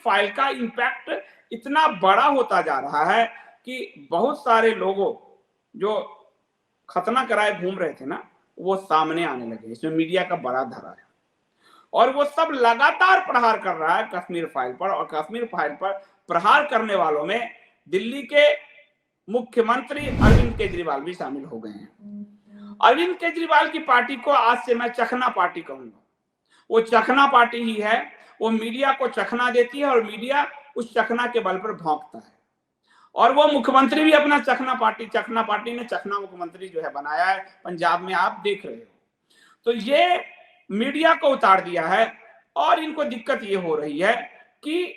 File का impact इतना बड़ा होता जा रहा है कि बहुत सारे लोगों जो खतना कराए घूम रहे थे ना, वो सामने आने लगे। इसमें मीडिया का बड़ा धरा है और वो सब लगातार प्रहार कर रहा है कश्मीर फाइल पर। और कश्मीर फाइल पर प्रहार करने वालों में दिल्ली के मुख्यमंत्री अरविंद केजरीवाल भी शामिल हो गए हैं। अरविंद केजरीवाल की पार्टी को आज से मैं चखना पार्टी कहूंगा। वो चखना पार्टी ही है, वो मीडिया को चखना देती है और मीडिया उस चखना के बल पर भौंकता है। और वो मुख्यमंत्री भी अपना चखना पार्टी ने चखना मुख्यमंत्री जो है बनाया है, पंजाब में आप देख रहे हो। तो ये मीडिया को उतार दिया है और इनको दिक्कत ये हो रही है कि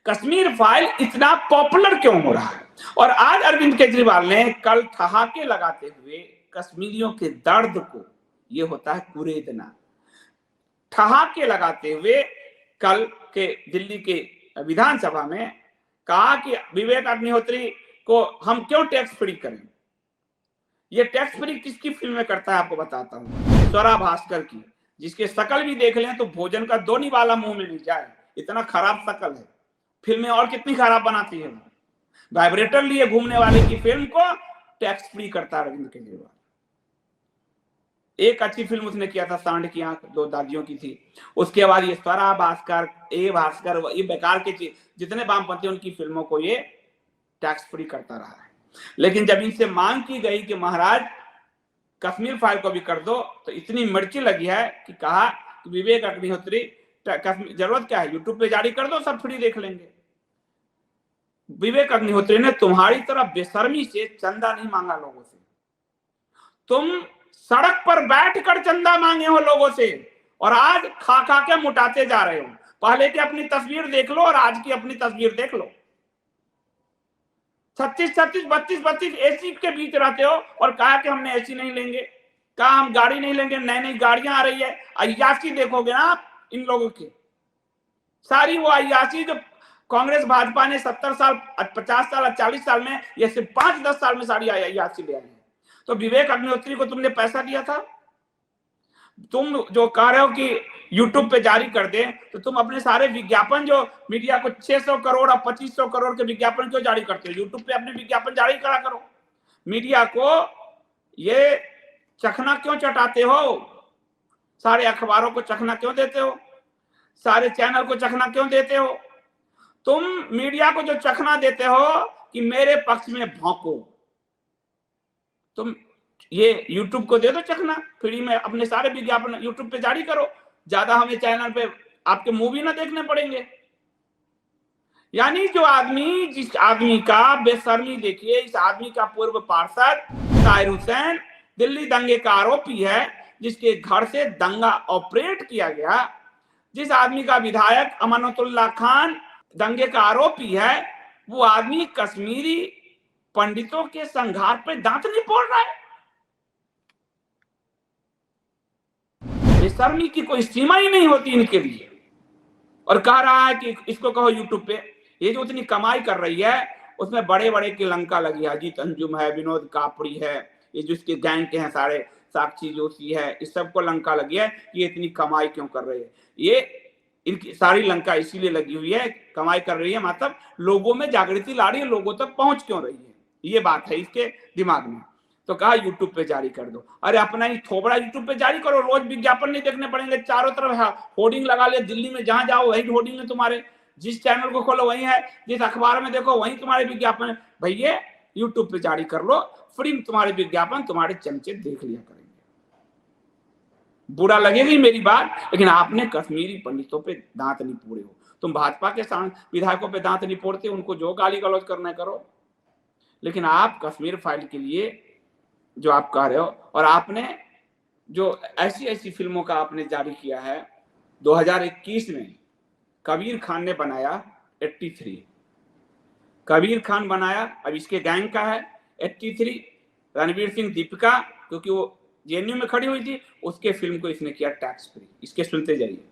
कश्मीर फाइल इतना पॉपुलर क्यों हो रहा है। और आज अरविंद केजरीवाल ने कल ठहाके लगाते हुए कश्मीरियों के दर्द को, ये होता है कुरेदना, ठहाके लगाते हुए कल के दिल्ली के विधानसभा में कहा कि विवेक अग्निहोत्री को हम क्यों टैक्स फ्री करें। ये टैक्स फ्री किसकी फिल्म में करता है आपको बताता हूं, स्वरा भास्कर की, जिसके शकल भी देख लें तो भोजन का दो निवाला मुंह में नहीं जाए, इतना खराब शकल है। फिल्में और कितनी खराब बनाती है। वाइब्रेटर लिए घूमने वाले की फिल्म को टैक्स फ्री करता है अरविंद केजरीवाल। एक अच्छी फिल्म उसने किया था, सांड की आंख, दो दादियों की थी। उसके बाद ये स्वरा भास्कर, ए भास्कर, ये बेकार के जितने वामपंथी उनकी फिल्मों को ये टैक्स फ्री करता रहा है। लेकिन जब इनसे मांग की गई कि महाराज कश्मीर फाइल को भी कर दो, तो इतनी मिर्ची लगी है कि कहा कि विवेक अग्निहोत्री, जरूरत क्या है, यूट्यूब पे जारी कर दो, सब फ्री देख लेंगे। विवेक अग्निहोत्री ने तुम्हारी तरह बेशर्मी से चंदा नहीं मांगा लोगों से। तुम सड़क पर बैठकर चंदा मांगे हो लोगों से और आज खा खा के मुटाते जा रहे हो। पहले की अपनी तस्वीर देख लो और आज की अपनी तस्वीर देख लो। 36, 32 एसी के बीच रहते हो और कहा कि हमने एसी नहीं लेंगे, कहा हम गाड़ी नहीं लेंगे, नई नई गाड़ियां आ रही है। अय्याशी देखोगे ना आप इन लोगों की, सारी वो अय्याशी जो कांग्रेस भाजपा ने 70 साल, 50 साल, 40 साल में, ये सिर्फ 5-10 साल में सारी अय्याशी ले आई है। तो विवेक अग्निहोत्री को तुमने पैसा दिया था। तुम जो कह रहे हो कि यूट्यूब पे जारी कर दे, तो तुम अपने सारे विज्ञापन जो मीडिया को 600 करोड़ और 2500 करोड़ के विज्ञापन क्यों जारी करते हो। यूट्यूब पे अपने विज्ञापन जारी करा करो। मीडिया को ये चखना क्यों चटाते हो, सारे अखबारों को चखना क्यों देते हो, सारे चैनल को चखना क्यों देते हो। तुम मीडिया को जो चखना देते हो कि मेरे पक्ष में भौंको, तुम ये यूट्यूब को दे दो चखना फ्री में, अपने सारे विज्ञापन यूट्यूब पे जारी करो, ज्यादा हमें चैनल पे आपके मूवी ना देखने पड़ेंगे। यानी जो आदमी, जिस आदमी का बेशर्मी देखिए, इस आदमी का पूर्व पार्षद ताहिर हुसैन दिल्ली दंगे का आरोपी है, जिसके घर से दंगा ऑपरेट किया गया, जिस आदमी का विधायक अमानतुल्लाह खान दंगे का आरोपी है, वो आदमी कश्मीरी पंडितों के संघार पे दांत नहीं फोड़ रहा है। बेशर्मी की कोई सीमा ही नहीं होती इनके लिए। और कह रहा है कि इसको कहो यूट्यूब पे। ये जो इतनी कमाई कर रही है उसमें बड़े बड़े की लंका लगी है, अजीत अंजुम है, विनोद कापड़ी है, ये जिसके गैंग के हैं सारे, साक्षी जोशी है, इस सबको लंका लगी है कि ये इतनी कमाई क्यों कर रही है। ये इनकी सारी लंका इसीलिए लगी हुई है, कमाई कर रही है, मतलब लोगों में जागृति ला रही है, लोगों तक पहुंच क्यों रही है, ये बात है इसके दिमाग में। तो कहा यूट्यूब पे जारी कर दो। अरे अपना ही थोबड़ा यूट्यूब पे जारी करो, रोज विज्ञापन नहीं देखने पड़ेंगे। चारों तरफ होर्डिंग लगा ले, दिल्ली में जहां जाओ वही होर्डिंग है तुम्हारे, जिस चैनल को खोलो वही है, जिस अखबार में देखो वही तुम्हारे विज्ञापन है। भैया यूट्यूब पे जारी कर लो, फ्री में तुम्हारे विज्ञापन तुम्हारे चमचे देख लिया करेंगे। बुरा लगेगी मेरी बात, लेकिन आपने कश्मीरी पंडितों पे दांत नहीं फोड़े हो। तुम भाजपा के विधायकों पे दांत नहीं फोड़ते, उनको जो गाली गलौज करना करो, लेकिन आप कश्मीर फाइल के लिए जो आप कह रहे हो, और आपने जो ऐसी ऐसी फिल्मों का आपने जारी किया है। 2021 में कबीर खान ने बनाया 83, कबीर खान बनाया, अब इसके गैंग का है 83, रणवीर सिंह दीपिका, क्योंकि वो जेएनयू में खड़ी हुई थी, उसके फिल्म को इसने किया टैक्स फ्री। इसके सुनते जाइए।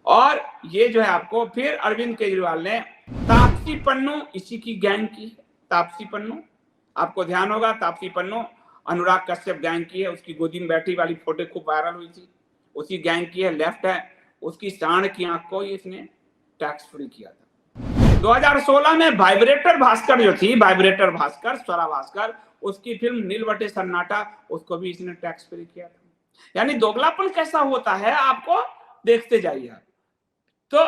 और ये जो है आपको फिर अरविंद केजरीवाल ने तापसी पन्नू, इसी की गैंग की, तापसी पन्नू, आपको ध्यान होगा, तापसी पन्नू अनुराग कश्यप गैंग की है, उसकी गोदी में बैठी वाली फोटो खूब वायरल हुई थी, उसी गैंग की है, लेफ्ट है, उसकी सांड की आंख को इसने टैक्स फ्री किया था। 2016 में वाइब्रेटर भास्कर जो थी, वाइब्रेटर भास्कर, स्वरा भास्कर, उसकी फिल्म नीलवटे सन्नाटा, उसको भी इसने टैक्स फ्री किया था। यानी दोगलापन कैसा होता है आपको देखते जाइए। तो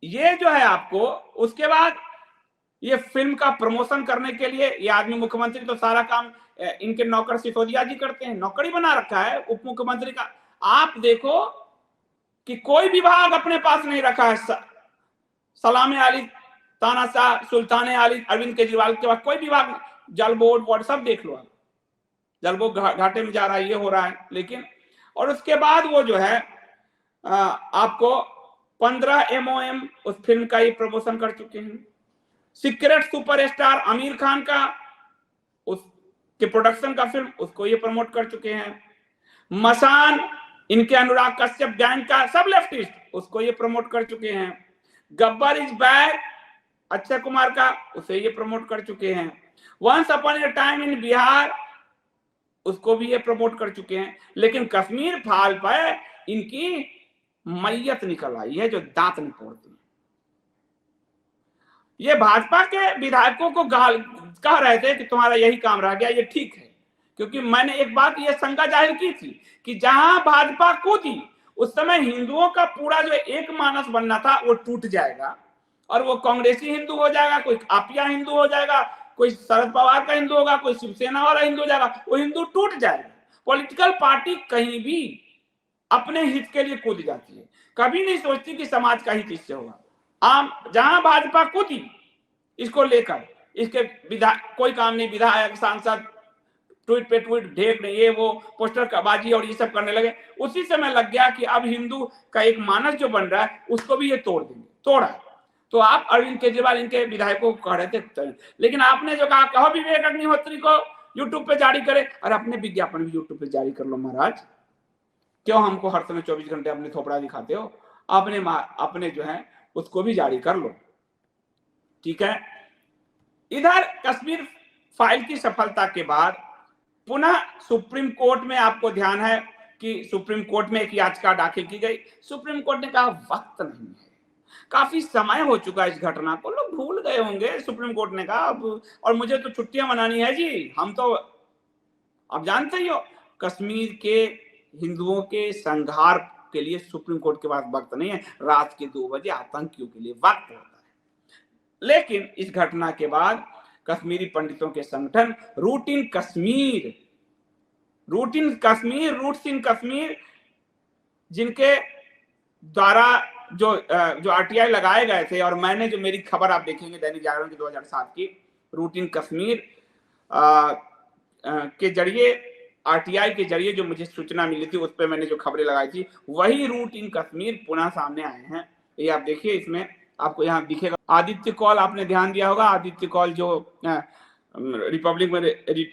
ये जो है आपको, उसके बाद ये फिल्म का प्रमोशन करने के लिए ये आदमी, मुख्यमंत्री तो सारा काम इनके नौकर सिसोदिया जी करते हैं, नौकरी बना रखा है उप मुख्यमंत्री का। आप देखो कि कोई विभाग अपने पास नहीं रखा है। सलाम आली, तानाशाह, सुल्तान आली, अरविंद केजरीवाल के बाद कोई विभाग, जल बोर्ड वोर्ड सब देख लो आप, जल बोर्ड घाटे में जा रहा है, ये हो रहा है। लेकिन और उसके बाद वो जो है आपको 15 MOM उस फिल्म का ही प्रमोशन कर चुके हैं। सीक्रेट सुपरस्टार आमिर खान का, उसके प्रोडक्शन का फिल्म, उसको ये प्रमोट कर चुके हैं। मसान, इनके अनुराग कश्यप गैंग का, सब लेफ्टिस्ट, उसको ये प्रमोट कर चुके हैं। गब्बर इज बैक, अक्षय कुमार का, उसे ये प्रमोट कर चुके हैं। Once upon a time in Bihar, उसको भी ये प्रमोट कर चुके हैं। लेकिन कश्मीर फाइल पर इनकी मैयत निकल आई है जो दांत नहीं तोड़ती। ये भाजपा के विधायकों को कह रहे थे कि तुम्हारा यही काम रह गया, ये ठीक है। क्योंकि मैंने एक बात ये शंका जाहिर की थी कि जहां भाजपा कूदी उस समय हिंदुओं का पूरा जो एक मानस बनना था वो टूट जाएगा, और वो कांग्रेसी हिंदू हो जाएगा, कोई आपिया हिंदू हो जाएगा, कोई शरद पवार का हिंदू होगा, कोई शिवसेना वाला हिंदू हो जाएगा, वो हिंदू टूट जाएगा। पॉलिटिकल पार्टी कहीं भी अपने हित के लिए कूद जाती है, कभी नहीं सोचती कि समाज का हित इससे होगा। जहां भाजपा कूदी इसको लेकर, इसके कोई काम नहीं, विधायक सांसद ट्वीट पे ट्वीट ढेर नहीं, ये वो पोस्टर का बाजी और ये सब करने लगे। उसी समय लग गया कि अब हिंदू का एक मानस जो बन रहा है उसको भी ये तोड़ देंगे, तोड़ा। तो आप अरविंद केजरीवाल इनके विधायकों को कह रहे थे, लेकिन आपने जो कहा, कहो विवेक अग्निहोत्री को यूट्यूब पे जारी करे, और अपने विज्ञापन भी यूट्यूब पे जारी कर लो महाराज। क्यों हमको हर समय 24 घंटे अपने थोपड़ा दिखाते हो? अपने जो है उसको भी जारी कर लो, ठीक है। इधर कश्मीर फाइल की सफलता के बाद पुनः सुप्रीम कोर्ट में, आपको ध्यान है कि सुप्रीम कोर्ट में एक याचिका दाखिल की गई। सुप्रीम कोर्ट ने कहा वक्त नहीं है, काफी समय हो चुका है इस घटना को, लोग भूल गए होंगे। सुप्रीम कोर्ट ने कहा अब, और मुझे तो छुट्टियां मनानी है जी, हम तो अब जानते ही हो कश्मीर के हिंदुओं के संघार के लिए सुप्रीम कोर्ट के पास वक्त नहीं है। रात के 2 बजे आतंकियों के लिए वक्त होता है। लेकिन इस घटना के बाद कश्मीरी पंडितों के संगठन रूट्स इन कश्मीर, जिनके द्वारा जो RTI लगाए गए थे, और मैंने जो मेरी खबर आप देखेंगे दैनिक जागरण की 2007 की, रूट्स इन कश्मीर के जरिए, RTI के जरिए जो मुझे सूचना मिली थी, उस पर मैंने जो खबरें लगाई थी, वही रूट्स इन कश्मीर पुनः सामने आए हैं। ये आप देखिए, इसमें आपको यहाँ दिखेगा आदित्य कौल, आपने ध्यान दिया होगा, आदित्य कौल जो रिपब्लिक में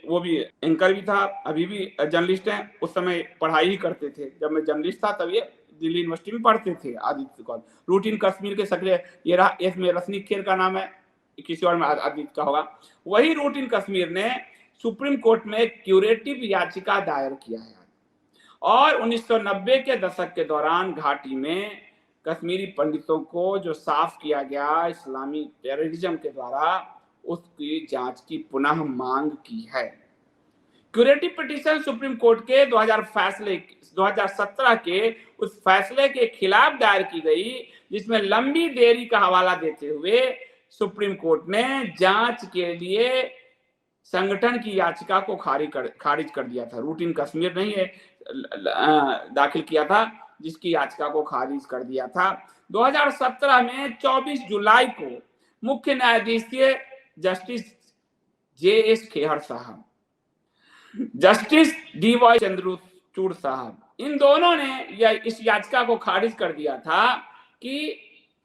वो भी एंकर भी था, अभी भी जर्नलिस्ट हैं, उस समय पढ़ाई ही करते थे। जब मैं जर्नलिस्ट था तब ये दिल्ली यूनिवर्सिटी में पढ़ते थे। आदित्य कौल रूट्स इन कश्मीर के सक्रिय, ये रहा, इसमें रश्मि खेर का नाम है, किसी और में आदित्य का होगा। वही रूट्स इन कश्मीर ने सुप्रीम कोर्ट में क्यूरेटिव याचिका दायर किया है, और 1990 के दशक के दौरान घाटी में कश्मीरी पंडितों को जो साफ किया गया इस्लामी टेररिज्म के द्वारा, उसकी जांच की पुनः मांग की है। क्यूरेटिव पिटीशन सुप्रीम कोर्ट के 2017 के उस फैसले के खिलाफ दायर की गई, जिसमें लंबी देरी का हवाला देते हुए सुप्रीम कोर्ट ने जांच के लिए संगठन की याचिका को खारिज कर दिया था। रूट्स इन कश्मीर नहीं है दाखिल किया था, जिसकी याचिका को खारिज कर दिया था। 2017 में 24 जुलाई को मुख्य न्यायाधीश थे जस्टिस JS खेहर साहब, जस्टिस DY चंद्रचूड़ साहब, इन दोनों ने इस याचिका को खारिज कर दिया था कि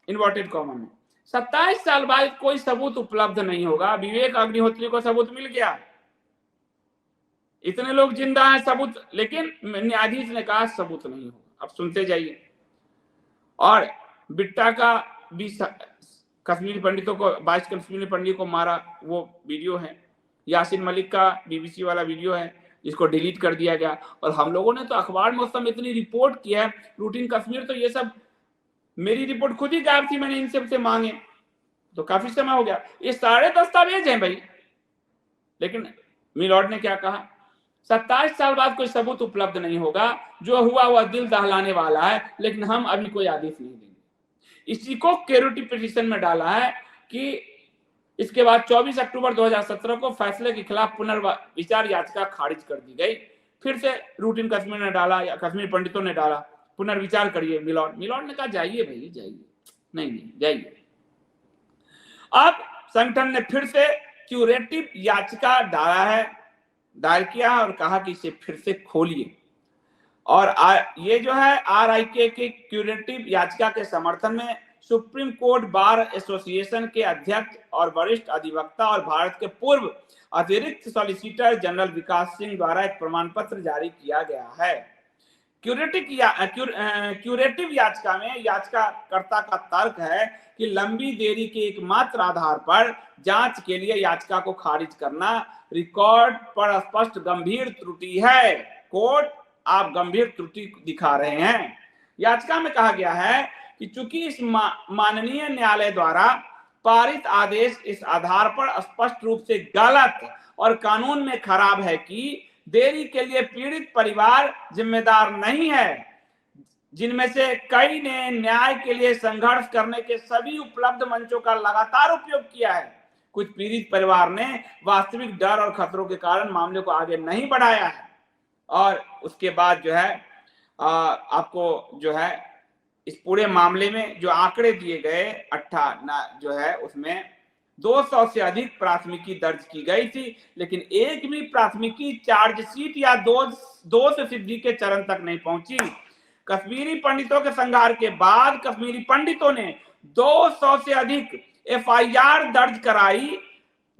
इन्वर्टेड कॉमा में 27 साल बाद कोई सबूत उपलब्ध नहीं होगा। विवेक अग्निहोत्री को सबूत मिल गया, इतने लोग जिंदा हैं, सबूत, लेकिन न्यायाधीश ने कहा सबूत नहीं होगा। अब सुनते जाइए। और बिट्टा का 20 कश्मीरी पंडितों को, 22 कश्मीरी पंडितों को मारा, वो वीडियो है। यासीन मलिक का BBC वाला वीडियो है, जिसको डिलीट कर दिया गया। और हम लोगों ने तो अखबार में उस समय इतनी रिपोर्ट की है, रूट्स इन कश्मीर, तो ये सब मेरी रिपोर्ट खुद ही गायब थी, मैंने इनसे से मांगे, तो काफी समय हो गया। ये सारे दस्तावेज हैं भाई। लेकिन मिलॉर्ड ने क्या कहा, 27 साल बाद कोई सबूत उपलब्ध नहीं होगा, जो हुआ वह दिल दहलाने वाला है, लेकिन हम अभी कोई आदेश नहीं देंगे। इसी को क्यूरेटिव पिटीशन में डाला है कि इसके बाद 24 अक्टूबर 2017 को फैसले के खिलाफ पुनर्विचार याचिका खारिज कर दी गई। फिर से रूटीन कश्मीर ने डाला, या कश्मीर पंडितों ने डाला, पुनर्विचार करिए। मिलॉर्ड ने कहा जाइए भाई जाइए, नहीं जाइए। अब संगठन ने फिर से क्यूरेटिव याचिका दायर किया और कहा कि इसे फिर से खोलिए। और ये जो है RIK के क्यूरेटिव याचिका के समर्थन में सुप्रीम कोर्ट बार एसोसिएशन के अध्यक्ष और वरिष्ठ अधिवक्ता और भारत के पूर्व अतिरिक्त सॉलिसिटर जनरल विकास सिंह द्वारा एक प्रमाण पत्र जारी किया गया है। क्यूरेटिव याचिका में याचिकाकर्ता का तर्क है कि लंबी देरी के एकमात्र आधार पर जांच के लिए याचिका को खारिज करना रिकॉर्ड पर स्पष्ट गंभीर त्रुटि है। कोर्ट, आप गंभीर त्रुटि दिखा रहे हैं। याचिका में कहा गया है कि चूंकि इस माननीय न्यायालय द्वारा पारित आदेश इस आधार पर स्पष्ट रूप से गलत और कानून में खराब है कि देरी के लिए पीड़ित परिवार जिम्मेदार नहीं है, जिनमें से कई ने न्याय के लिए संघर्ष करने के सभी उपलब्ध मंचों का लगातार उपयोग किया है। कुछ पीड़ित परिवार ने वास्तविक डर और खतरों के कारण मामले को आगे नहीं बढ़ाया है। और उसके बाद जो है आपको जो है इस पूरे मामले में जो आंकड़े दिए गए जो है उसमें 200 से अधिक प्राथमिकी दर्ज की गई थी, लेकिन एक भी प्राथमिकी चार्जशीट या दोष सिद्धि के चरण तक नहीं पहुंची। कश्मीरी पंडितों के संहार के बाद कश्मीरी पंडितों ने 200 से अधिक FIR दर्ज कराई।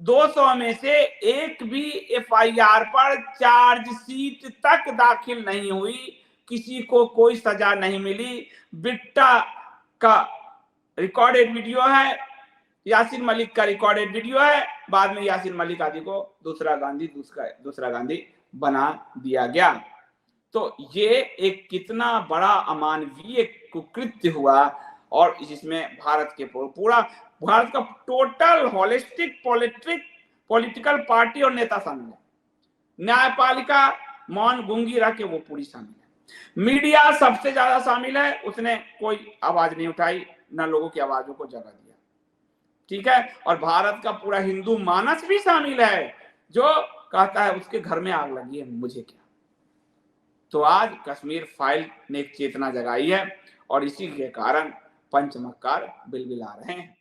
200 में से एक भी FIR पर चार्जशीट तक दाखिल नहीं हुई, किसी को कोई सजा नहीं मिली। बिट्टा का रिकॉर्डेड वीडियो है, यासीन मलिक का रिकॉर्डेड वीडियो है। बाद में यासीन मलिक आदि को दूसरा गांधी बना दिया गया। तो ये एक कितना बड़ा अमानवीय कुकृत्य हुआ, और जिसमें भारत का टोटल होलिस्टिक पॉलिटिकल पार्टी और नेता शामिल है। न्यायपालिका मौन गूंगी रह के वो पूरी शामिल है। मीडिया सबसे ज्यादा शामिल है, उसने कोई आवाज नहीं उठाई, ना लोगों की आवाजों को जगह दिया। ठीक है, और भारत का पूरा हिंदू मानस भी शामिल है, जो कहता है उसके घर में आग लगी है, मुझे क्या। तो आज कश्मीर फाइल ने एक चेतना जगाई है, और इसी के कारण पंचमक्कार बिलबिला रहे हैं।